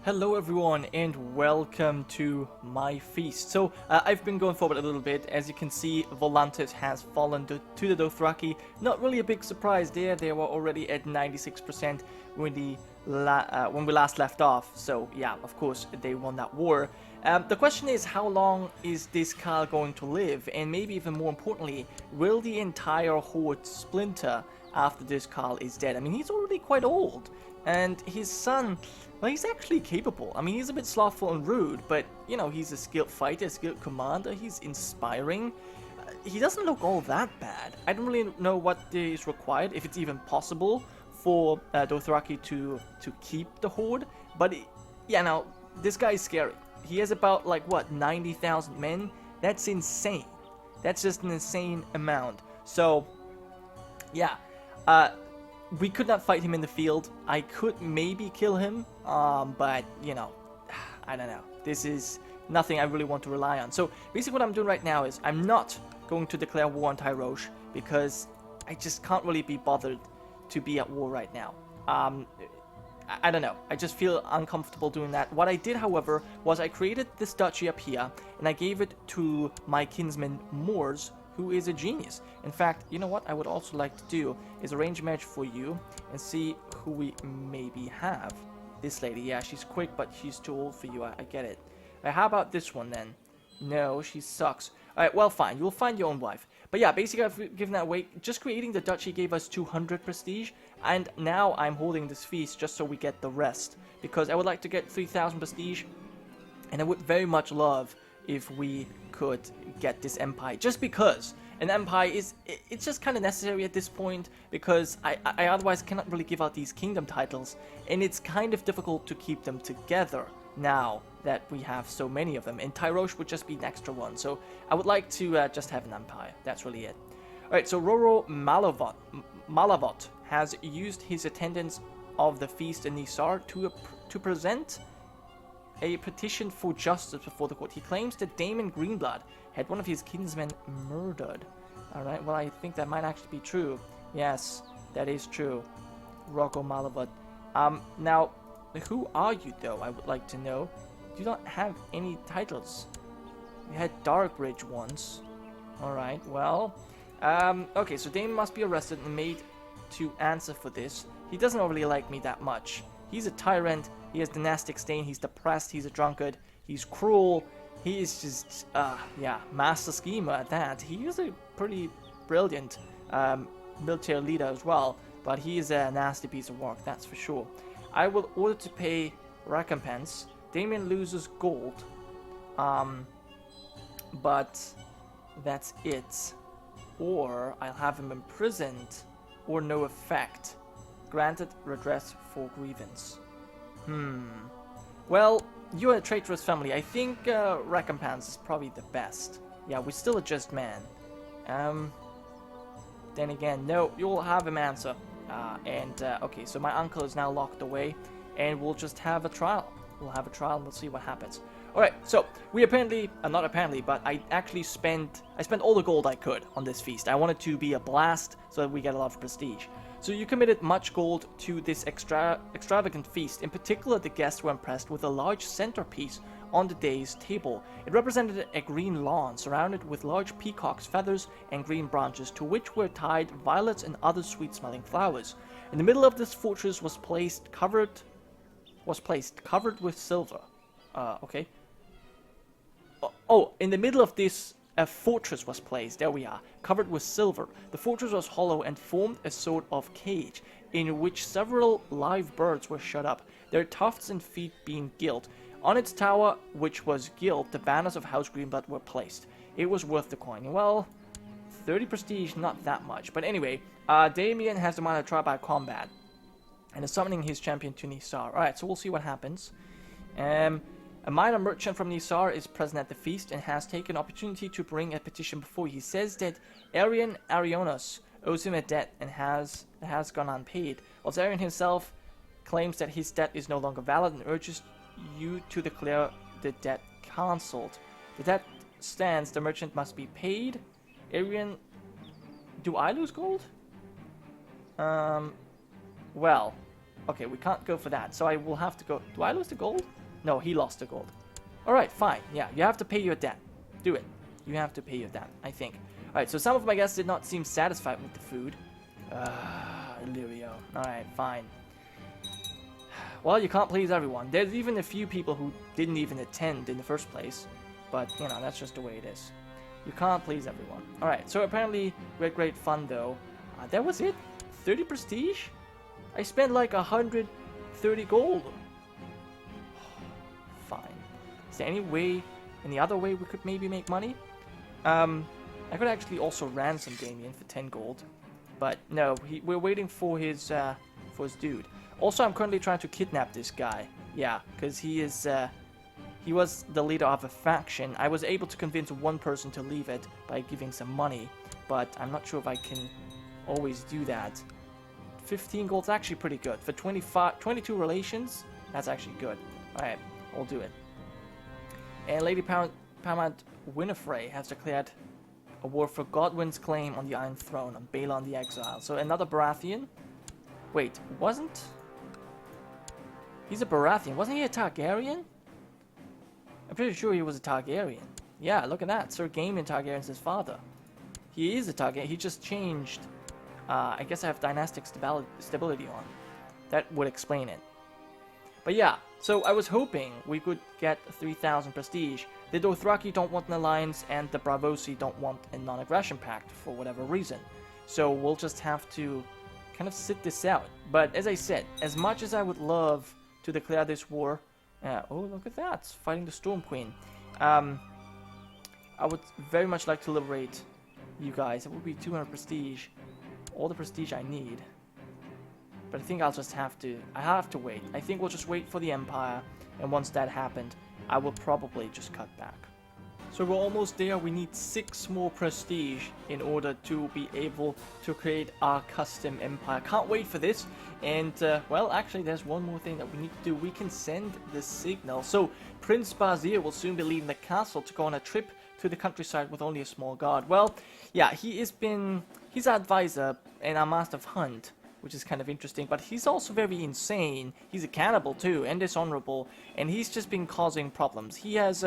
Hello everyone and welcome to my feast. So I've been going forward a little bit. As you can see, Volantis has fallen to the Dothraki. Not really a big surprise there. They were already at 96% when we last left off. So yeah, of course they won that war. The question is, how long is this Khal going to live? And maybe even more importantly, will the entire horde splinter after this Khal is dead? I mean, he's already quite old. And his son, well, he's actually capable. I mean, he's a bit slothful and rude, but, you know, he's a skilled fighter, a skilled commander, he's inspiring. He doesn't look all that bad. I don't really know what is required, if it's even possible for Dothraki to keep the Horde. But, yeah, now, this guy is scary. He has about, like, what, 90,000 men? That's insane. That's just an insane amount. So, yeah, we could not fight him in the field. I could maybe kill him, but, you know, I don't know. This is nothing I really want to rely on. So, basically what I'm doing right now is I'm not going to declare war on Tyrosh because I just can't really be bothered to be at war right now. I don't know. I just feel uncomfortable doing that. What I did, however, was I created this duchy up here, and I gave it to my kinsman Mors, who is a genius. In fact, you know what I would also like to do is arrange a match for you and see who we maybe have. This lady, yeah, she's quick, but she's too old for you. I get it. How about this one then? No, she sucks. Alright, well, fine. You'll find your own wife. But yeah, basically I've given that away. Just creating the duchy gave us 200 prestige, and now I'm holding this feast just so we get the rest, because I would like to get 3,000 prestige, and I would very much love if we could get this empire, just because an empire it's just kind of necessary at this point, because I otherwise cannot really give out these kingdom titles, and it's kind of difficult to keep them together now that we have so many of them, and Tyrosh would just be an extra one. So I would like to just have an empire. That's really it. Alright, so Roro Malavot has used his attendance of the feast in Nisar to present a petition for justice before the court. He claims that Daemon Greenblood had one of his kinsmen murdered. Alright, well, I think that might actually be true. Yes, that is true. Rocco Malavot. Now, who are you, though? I would like to know. Do you not have any titles? You had Darkbridge once. Alright, well. Okay, so Daemon must be arrested and made to answer for this. He doesn't really like me that much. He's a tyrant. He has dynastic stain. He's depressed. He's a drunkard. He's cruel. He is just, yeah, master schemer at that. He is a pretty brilliant military leader as well, but he is a nasty piece of work, that's for sure. I will order to pay recompense. Damien loses gold, but that's it. Or I'll have him imprisoned, or no effect. Granted redress for grievance. Well, you're a traitorous family. I think recompense is probably the best. Yeah, we're still a just man. Then again, no, you'll have him answer. Okay, so my uncle is now locked away, and we'll just have a trial. We'll have a trial and we'll see what happens. Alright, so we apparently, not apparently, but I actually spent all the gold I could on this feast. I wanted to be a blast so that we get a lot of prestige. So you committed much gold to this extravagant feast. In particular, the guests were impressed with a large centerpiece on the day's table. It represented a green lawn surrounded with large peacock's feathers and green branches, to which were tied violets and other sweet-smelling flowers. In the middle of this fortress was placed covered with silver. Okay. In the middle of this, a fortress was placed, there we are, covered with silver. The fortress was hollow and formed a sort of cage, in which several live birds were shut up, their tufts and feet being gilt. On its tower, which was gilt, the banners of House Greenblood were placed. It was worth the coin. Well, 30 prestige, not that much. But anyway, Damien has demanded a trial by combat, and is summoning his champion to Nisar. Alright, so we'll see what happens. A minor merchant from Nisar is present at the feast and has taken opportunity to bring a petition before. He says that Arion Arionos owes him a debt and has gone unpaid, whilst Arion himself claims that his debt is no longer valid and urges you to declare the debt cancelled. The debt stands, the merchant must be paid. Arion, do I lose gold? Well, Okay, we can't go for that, so I will have to go... Do I lose the gold? No, he lost the gold. Alright, fine. Yeah, you have to pay your debt. Do it. You have to pay your debt, I think. Alright, so some of my guests did not seem satisfied with the food. Illyrio. Alright, fine. Well, you can't please everyone. There's even a few people who didn't even attend in the first place. But, you know, that's just the way it is. You can't please everyone. Alright, so apparently we had great fun, though. That was it? 30 prestige? I spent like 130 gold. Fine. Is there any other way we could maybe make money? I could actually also ransom Damien for 10 gold. But no, we're waiting for his dude. Also, I'm currently trying to kidnap this guy. Yeah, because he was the leader of a faction. I was able to convince one person to leave it by giving some money, but I'm not sure if I can always do that. 15 gold's actually pretty good. For 22 relations, that's actually good. Alright, I'll do it. And Lady Paramount Winifred has declared a war for Godwyn's claim on the Iron Throne on Balon the Exile. So another Baratheon? Wait, wasn't... He's a Baratheon. Wasn't he a Targaryen? I'm pretty sure he was a Targaryen. Yeah, look at that. Sir Gaiman Targaryen's his father. He is a Targaryen. He just changed... I guess I have dynastic stability on. That would explain it. But yeah, so I was hoping we could get 3,000 prestige. The Dothraki don't want an alliance, and the Braavosi don't want a non-aggression pact for whatever reason. So we'll just have to kind of sit this out. But as I said, as much as I would love to declare this war... oh, look at that, fighting the Storm Queen. I would very much like to liberate you guys. It would be 200 prestige. All the prestige I need. But I think I'll just have to... I have to wait. I think we'll just wait for the Empire. And once that happened, I will probably just cut back. So we're almost there. We need 6 more prestige in order to be able to create our custom empire. Can't wait for this. And, well, actually, there's one more thing that we need to do. We can send the signal. So Prince Bazir will soon be leaving the castle to go on a trip to the countryside with only a small guard. Well, yeah, he's our advisor and our master of hunt, which is kind of interesting, but he's also very insane. He's a cannibal too, and dishonorable, and he's just been causing problems. He has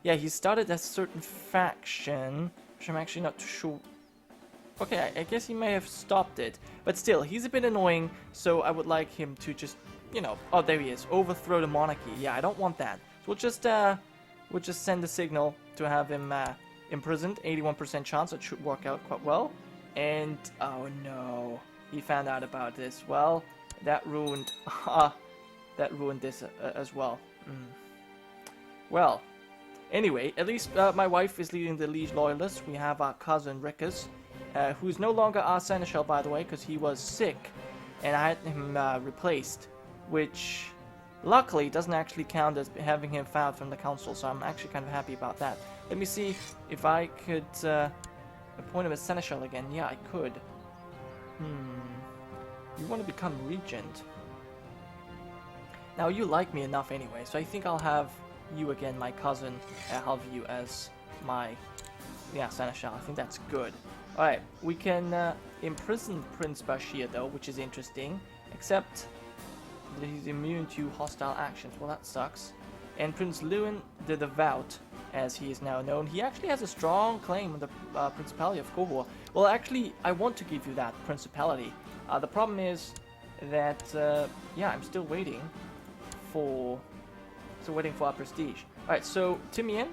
he started a certain faction, which I'm actually not too sure. Okay, I guess he may have stopped it, but still, he's a bit annoying, so I would like him to just, you know, oh, there he is, overthrow the monarchy. Yeah, I don't want that. So we'll just send a signal to have him imprisoned. 81% chance. It should work out quite well. And oh no, he found out about this. Well, that ruined this as well. Well, anyway, at least my wife is leading the Liege Loyalists. We have our cousin Rickers, who's no longer our seneschal, by the way, because he was sick, and I had him replaced, which luckily doesn't actually count as having him fired from the council, so I'm actually kind of happy about that. Let me see if I could appoint him as seneschal again. Yeah, I could. You want to become regent. Now, you like me enough anyway, so I think I'll have you again, my cousin, Halview, as my, seneschal. I think that's good. Alright, we can imprison Prince Bashir, though, which is interesting, except that he's immune to hostile actions. Well, that sucks. And Prince Lewin the Devout, as he is now known, he actually has a strong claim on the Principality of Kohor. Well, actually, I want to give you that Principality. The problem is that, I'm still waiting for our prestige. Alright, so Timian,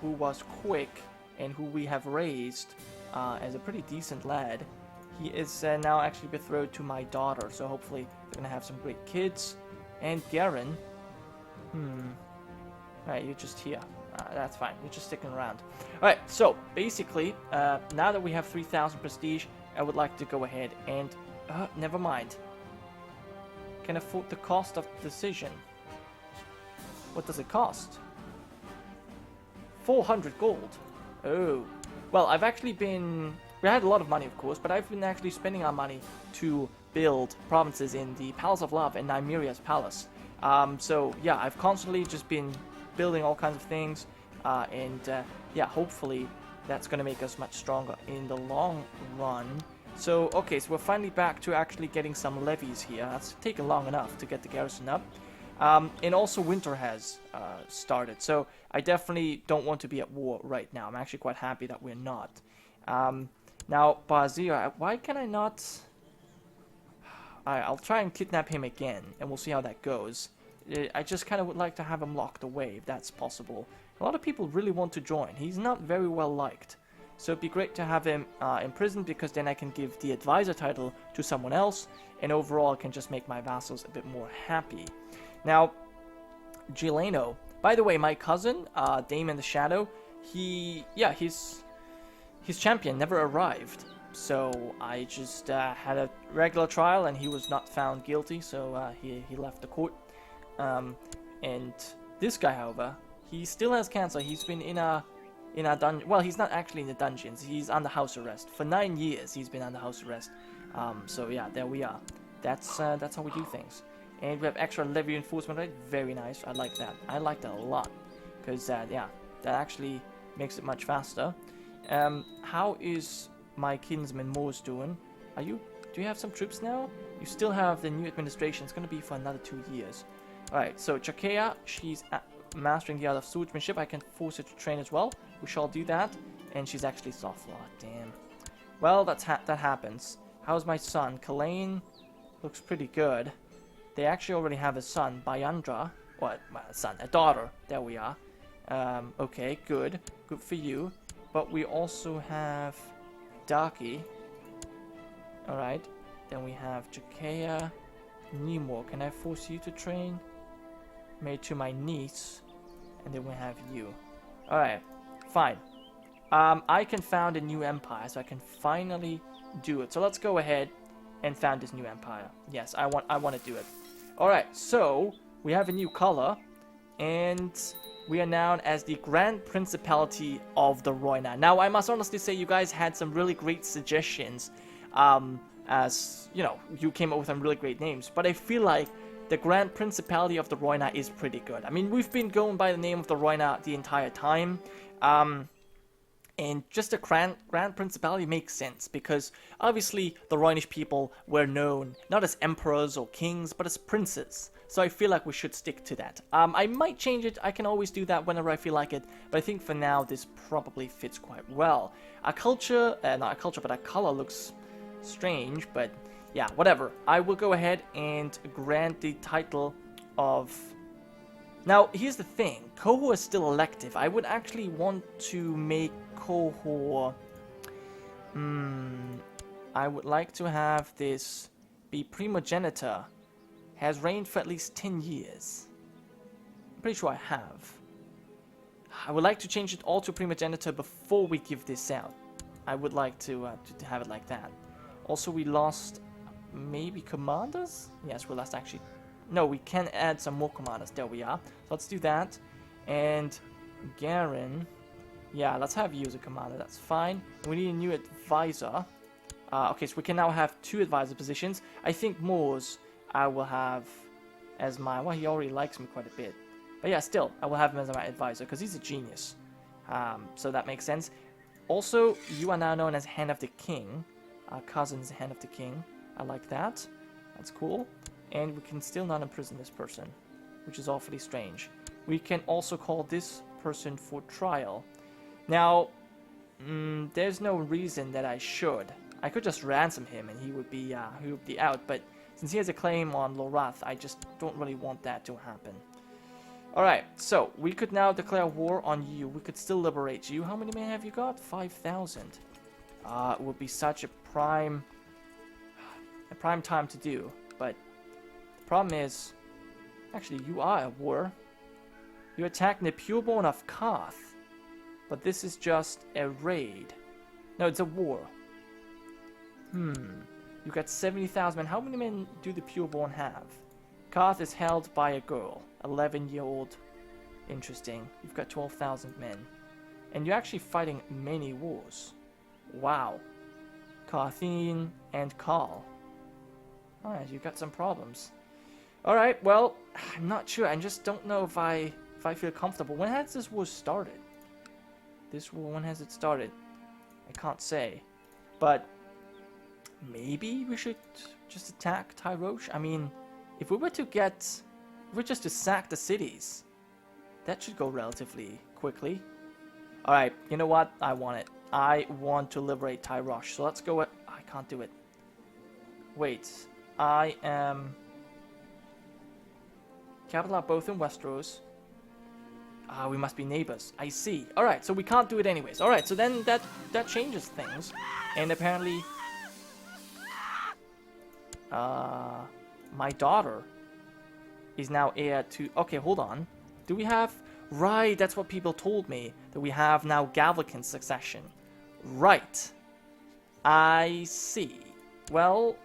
who was quick and who we have raised as a pretty decent lad, he is now actually betrothed to my daughter, so hopefully they're gonna have some great kids. And Garen, alright, you're just here. That's fine, you're just sticking around. Alright, so basically, now that we have 3,000 prestige, I would like to go ahead and, never mind. Can afford the cost of the decision. What does it cost? 400 gold. Oh. Well, I've actually been... We had a lot of money, of course, but I've been actually spending our money to build provinces in the Palace of Love and Nymeria's Palace. So, yeah, I've constantly just been building all kinds of things. Hopefully that's going to make us much stronger in the long run. So, okay, so we're finally back to actually getting some levies here. That's taken long enough to get the garrison up. And also winter has started, so I definitely don't want to be at war right now. I'm actually quite happy that we're not. Now, Bazir, why can I not... I'll try and kidnap him again, and we'll see how that goes. I just kind of would like to have him locked away, if that's possible. A lot of people really want to join. He's not very well liked. So it'd be great to have him imprisoned, because then I can give the advisor title to someone else, and overall I can just make my vassals a bit more happy. Now, Gileno. By the way, my cousin, Dame in the Shadow, his champion never arrived. So I just had a regular trial, and he was not found guilty, so he left the court. And this guy, however, he still has cancer. He's been in a dungeon. Well, he's not actually in the dungeons. He's under house arrest. For 9 years, he's been under house arrest. So yeah, there we are. That's how we do things. And we have extra levy enforcement rate. Very nice. I like that. I like that a lot. Because, yeah, that actually makes it much faster. How is my kinsman Moors doing? Do you have some troops now? You still have the new administration. It's going to be for another 2 years. Alright, so Chakea, she's mastering the art of swordsmanship. I can force her to train as well. We shall do that. And she's actually soft. Oh, damn. Well, that happens. How's my son? Kalain looks pretty good. They actually already have a son, Bayandra. What? Well, a son, a daughter. There we are. Okay, good. Good for you. But we also have Daki. Alright. Then we have Jakea. Nimor. Can I force you to train? Married to my niece. And then we have you. Alright. Fine. I can found a new empire, so I can finally do it. So let's go ahead and found this new empire. Yes, I want to do it. Alright, so we have a new color, and we are known as the Grand Principality of the Rhoynar. Now, I must honestly say you guys had some really great suggestions, as, you know, you came up with some really great names, but I feel like the Grand Principality of the Rhoynar is pretty good. I mean, we've been going by the name of the Rhoynar the entire time, and just the Grand Principality makes sense, because obviously the Rhoynish people were known not as emperors or kings, but as princes. So I feel like we should stick to that. I might change it. I can always do that whenever I feel like it. But I think for now, this probably fits quite well. Our culture, not our culture, but our color looks strange. But yeah, whatever. I will go ahead and grant the title of... Now, here's the thing. Cohort is still elective. I would actually want to make Cohort... I would like to have this be primogenitor. Has reigned for at least 10 years. I'm pretty sure I have. I would like to change it all to primogenitor before we give this out. I would like to have it like that. Also, we lost maybe commanders? Yes, we lost actually... No, we can add some more commanders. There we are. So let's do that. And Garen... Yeah, let's have you as a commander. That's fine. We need a new advisor. Okay, so we can now have 2 advisor positions. I think Moors I will have as my... Well, he already likes me quite a bit. But yeah, still, I will have him as my advisor because he's a genius. So that makes sense. Also, you are now known as Hand of the King. Our cousin's Hand of the King. I like that. That's cool. And we can still not imprison this person, which is awfully strange. We can also call this person for trial. Now, there's no reason that I should. I could just ransom him and he would be out, but since he has a claim on Lorath, I just don't really want that to happen. Alright, so we could now declare war on you. We could still liberate you. How many men have you got? 5,000. It would be such a prime time to do, but the problem is, actually, you are at war. You attacked the pureborn of Karth, but this is just a raid. No, it's a war. You got 70,000 men. How many men do the pureborn have? Karth is held by a girl, 11-year-old. Interesting. You've got 12,000 men. And you're actually fighting many wars. Wow. Karthine and Karl. Alright, you've got some problems. Alright, well, I'm not sure. I just don't know if I feel comfortable. When has this war started? This war, when has it started? I can't say. But maybe we should just attack Tyrosh? I mean, if we were to get... If we're just to sack the cities, that should go relatively quickly. Alright, you know what? I want it. I want to liberate Tyrosh. So let's go... I can't do it. Wait. I am... Capital are both in Westeros. Ah, we must be neighbors. I see. Alright, so we can't do it anyways. Alright, so then that changes things. And apparently... my daughter is now heir to... Okay, hold on. Do we have... Right, that's what people told me. That we have now Galvacan succession. Right. I see. Well...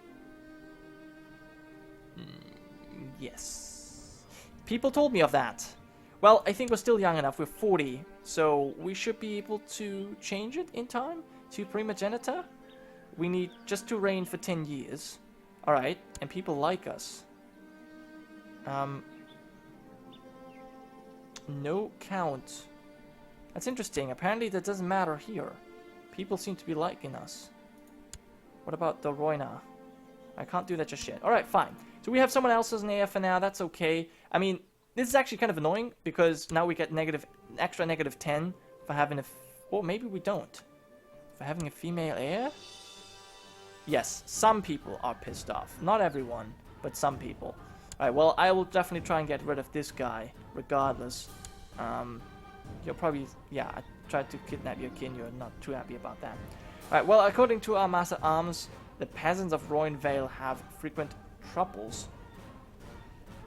yes. People told me of that. Well, I think we're still young enough. We're 40. So we should be able to change it in time to Primogenitor. We need just to reign for 10 years. Alright, and people like us. No count. That's interesting. Apparently that doesn't matter here. People seem to be liking us. What about the Rhoynar? I can't do that just yet. Alright, fine. So we have someone else as an heir for now. That's okay. I mean, this is actually kind of annoying because now we get extra negative 10 for having a... Or maybe we don't. For having a female heir? Yes, some people are pissed off. Not everyone, but some people. Alright, well, I will definitely try and get rid of this guy, regardless. You're probably... Yeah, I tried to kidnap your kin. You're not too happy about that. Alright, well, according to our Master Arms, the peasants of Rhoyne Vale have frequent troubles.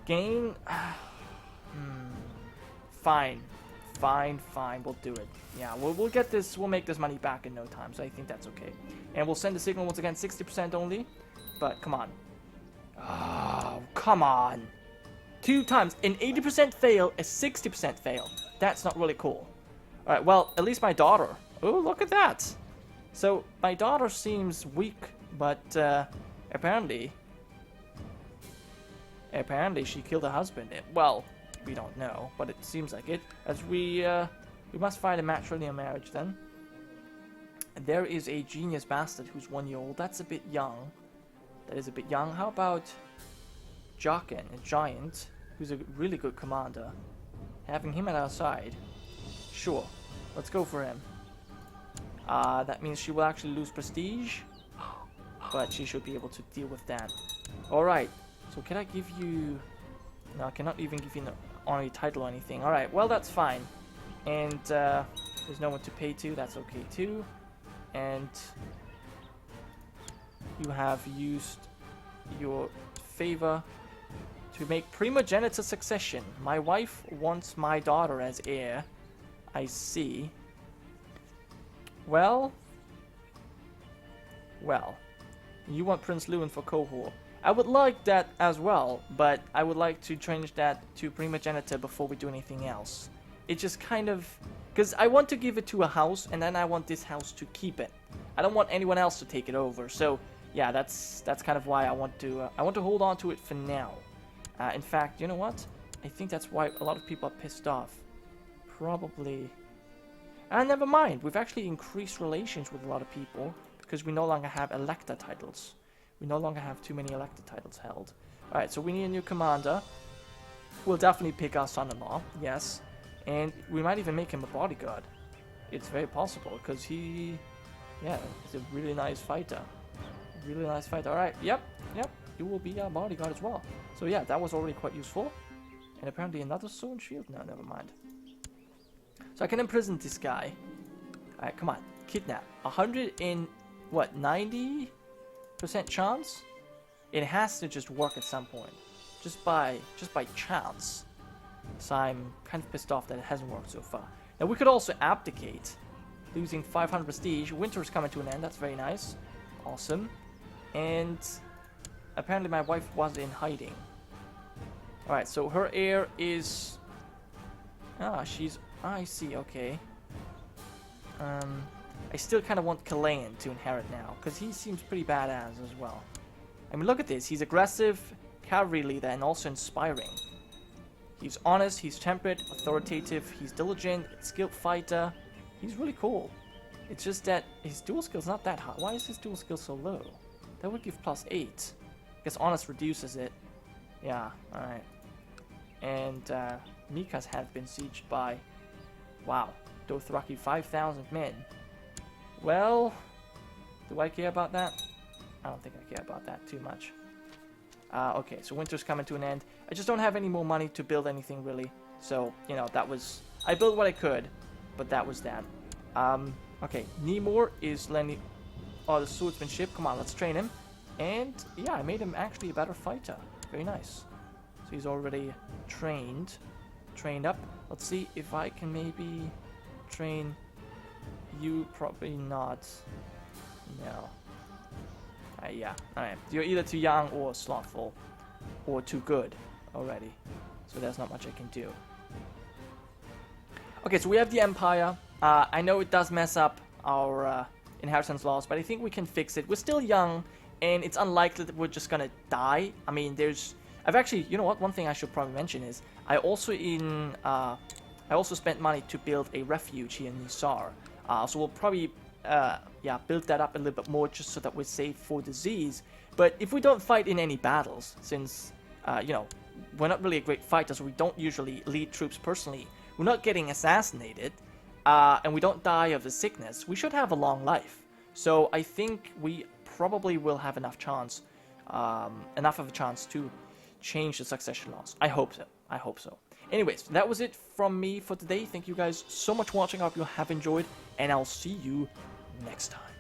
Gain... Fine. Fine, we'll do it. Yeah, we'll get this, we'll make this money back in no time, so I think that's okay. And we'll send the signal once again, 60% only. But, come on. Oh, come on. 2 times. An 80% fail, a 60% fail. That's not really cool. Alright, well, at least my daughter. Oh, look at that. So, my daughter seems weak, but apparently she killed her husband. Well, we don't know, but it seems like it. As we must find a matrilineal marriage then. And there is a genius bastard who's 1 year old. That's a bit young. That is a bit young. How about Jaqen, a giant, who's a really good commander? Having him at our side. Sure, let's go for him. That means she will actually lose prestige, but she should be able to deal with that. Alright, so can I give you... No, I cannot even give you an honorary title or anything. Alright, well that's fine. And there's no one to pay to, that's okay too. And you have used your favor to make primogenitor succession. My wife wants my daughter as heir. I see. Well, you want Prince Lewin for cohort. I would like that as well, but I would like to change that to primogenitor before we do anything else. It just kind of... Because I want to give it to a house, and then I want this house to keep it. I don't want anyone else to take it over, so... Yeah, that's kind of why I want to hold on to it for now. In fact, you know what? I think that's why a lot of people are pissed off. Probably... never mind. We've actually increased relations with a lot of people because we no longer have elector titles. We no longer have too many elector titles held. Alright, so we need a new commander. We'll definitely pick our son-in-law, yes. And we might even make him a bodyguard. It's very possible because he... Yeah, he's a really nice fighter. Really nice fighter. Alright, yep. You will be our bodyguard as well. So yeah, that was already quite useful. And apparently another sword shield? No, never mind. So I can imprison this guy. Alright, come on. Kidnap. 90% chance? It has to just work at some point. Just by chance. So I'm kind of pissed off that it hasn't worked so far. Now we could also abdicate. Losing 500 prestige. Winter is coming to an end. That's very nice. Awesome. And apparently my wife was in hiding. Alright, so her heir is... she's... I see, okay. I still kind of want Kalayan to inherit now, because he seems pretty badass as well. I mean, look at this. He's aggressive, cavalry leader, and also inspiring. He's honest, he's temperate, authoritative, he's diligent, skilled fighter. He's really cool. It's just that his dual skill's not that high. Why is his dual skill so low? That would give +8. I guess honest reduces it. Yeah, alright. And Mika's have been sieged by, wow, Dothraki 5,000 men. Well, do I care about that? I don't think I care about that too much. Okay, so winter's coming to an end. I just don't have any more money to build anything really. So, you know, that was... I built what I could, but that was that. Okay, Nemor is lending... Oh, the swordsmanship. Come on, let's train him. And, yeah, I made him actually a better fighter. Very nice. So he's already trained up. Let's see if I can maybe train you. Probably not. No. Yeah, alright. You're either too young or slothful, or too good already. So there's not much I can do. Okay, so we have the Empire. I know it does mess up our inheritance laws, but I think we can fix it. We're still young, and it's unlikely that we're just gonna die. I mean, I've actually, you know what? One thing I should probably mention is I also spent money to build a refuge here in Nisar. So we'll probably build that up a little bit more just so that we're safe for disease. But if we don't fight in any battles, since you know, we're not really a great fighter, so we don't usually lead troops personally, we're not getting assassinated, and we don't die of the sickness, we should have a long life. So I think we probably will have enough of a chance to change the succession laws. I hope so. I hope so. Anyways, that was it from me for today. Thank you guys so much for watching. I hope you have enjoyed, and I'll see you next time.